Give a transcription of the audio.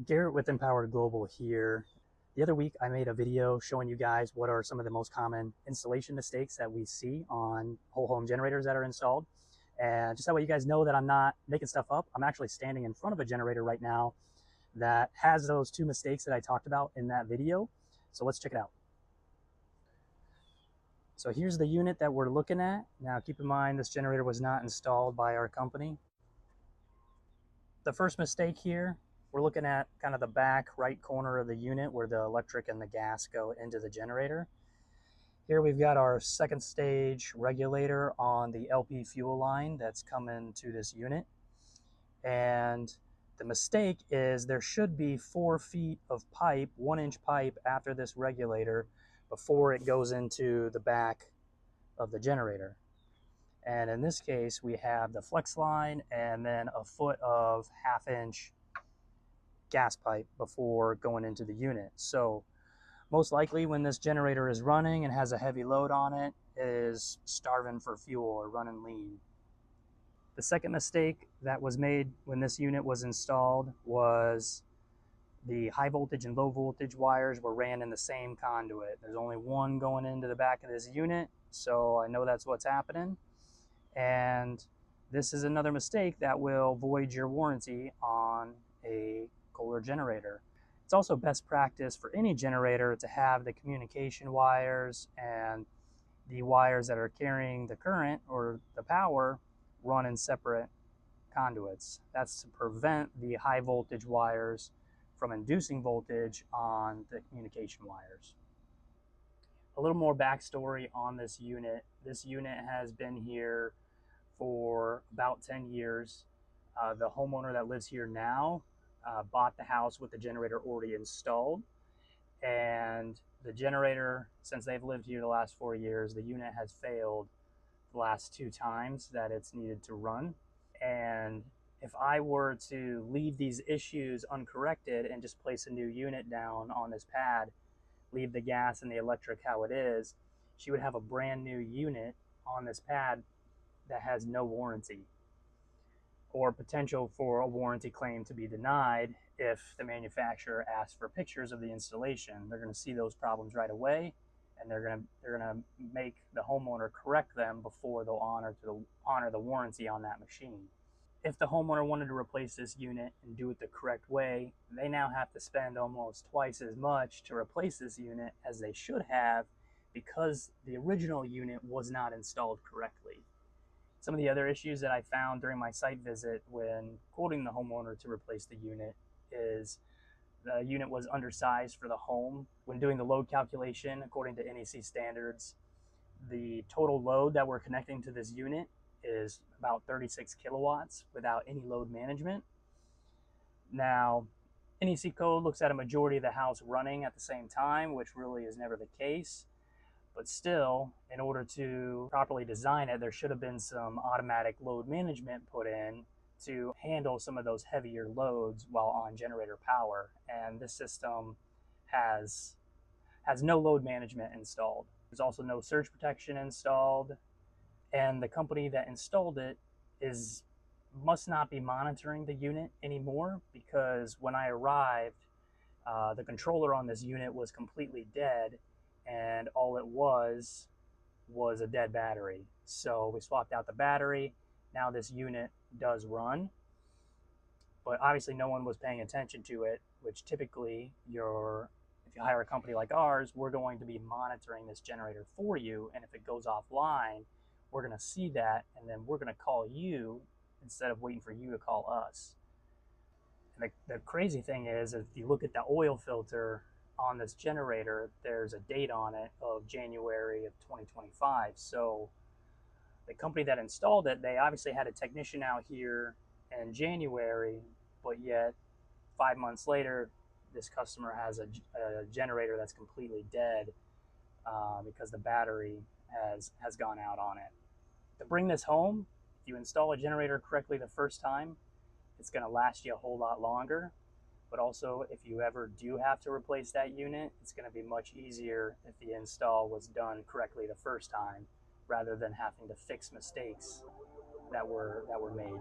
Garrett with Empower Global here. The other week I made a video showing you guys what are some of the most common installation mistakes that we see on whole home generators that are installed. And just that way you guys know that I'm not making stuff up. I'm actually standing in front of a generator right now that has those two mistakes that I talked about in that video. So let's check it out. So here's the unit that we're looking at. Now keep in mind this generator was not installed by our company. The first mistake here, we're looking at kind of the back right corner of the unit where the electric and the gas go into the generator. Here we've got our second stage regulator on the LP fuel line that's coming to this unit. And the mistake is there should be 4 feet of pipe, 1-inch pipe after this regulator before it goes into the back of the generator. And in this case, we have the flex line and then a foot of 1/2-inch gas pipe before going into the unit. So most likely when this generator is running and has a heavy load on it, it is starving for fuel or running lean. The second mistake that was made when this unit was installed was the high voltage and low voltage wires were ran in the same conduit. There's only one going into the back of this unit, so I know that's what's happening. And this is another mistake that will void your warranty on a Kohler generator. It's also best practice for any generator to have the communication wires and the wires that are carrying the current or the power run in separate conduits. That's to prevent the high voltage wires from inducing voltage on the communication wires. A little more backstory on this unit. This unit has been here for about 10 years. The homeowner that lives here now bought the house with the generator already installed. And the generator, since they've lived here the last 4 years, the unit has failed the last 2 times that it's needed to run. And if I were to leave these issues uncorrected and just place a new unit down on this pad, leave the gas and the electric how it is, she would have a brand new unit on this pad that has no warranty or potential for a warranty claim to be denied if the manufacturer asks for pictures of the installation. They're going to see those problems right away, and they're going to make the homeowner correct them before they'll honor the warranty on that machine. If the homeowner wanted to replace this unit and do it the correct way, they now have to spend almost twice as much to replace this unit as they should have because the original unit was not installed correctly. Some of the other issues that I found during my site visit when quoting the homeowner to replace the unit is the unit was undersized for the home. When doing the load calculation according to NEC standards, the total load that we're connecting to this unit is about 36 kilowatts without any load management. Now, NEC code looks at a majority of the house running at the same time, which really is never the case. But still, in order to properly design it, there should have been some automatic load management put in to handle some of those heavier loads while on generator power. And this system has no load management installed. There's also no surge protection installed. And the company that installed it must not be monitoring the unit anymore, because when I arrived, the controller on this unit was completely dead, and all it was a dead battery. So we swapped out the battery. Now this unit does run, but obviously no one was paying attention to it, which typically if you hire a company like ours, we're going to be monitoring this generator for you, and if it goes offline, we're going to see that, and then we're going to call you instead of waiting for you to call us. And the crazy thing is, if you look at the oil filter on this generator, there's a date on it of January of 2025. So the company that installed it, they obviously had a technician out here in January, but yet 5 months later, this customer has a generator that's completely dead because the battery has gone out on it. To bring this home, if you install a generator correctly the first time, it's going to last you a whole lot longer. But also, if you ever do have to replace that unit, it's going to be much easier if the install was done correctly the first time, rather than having to fix mistakes that were made.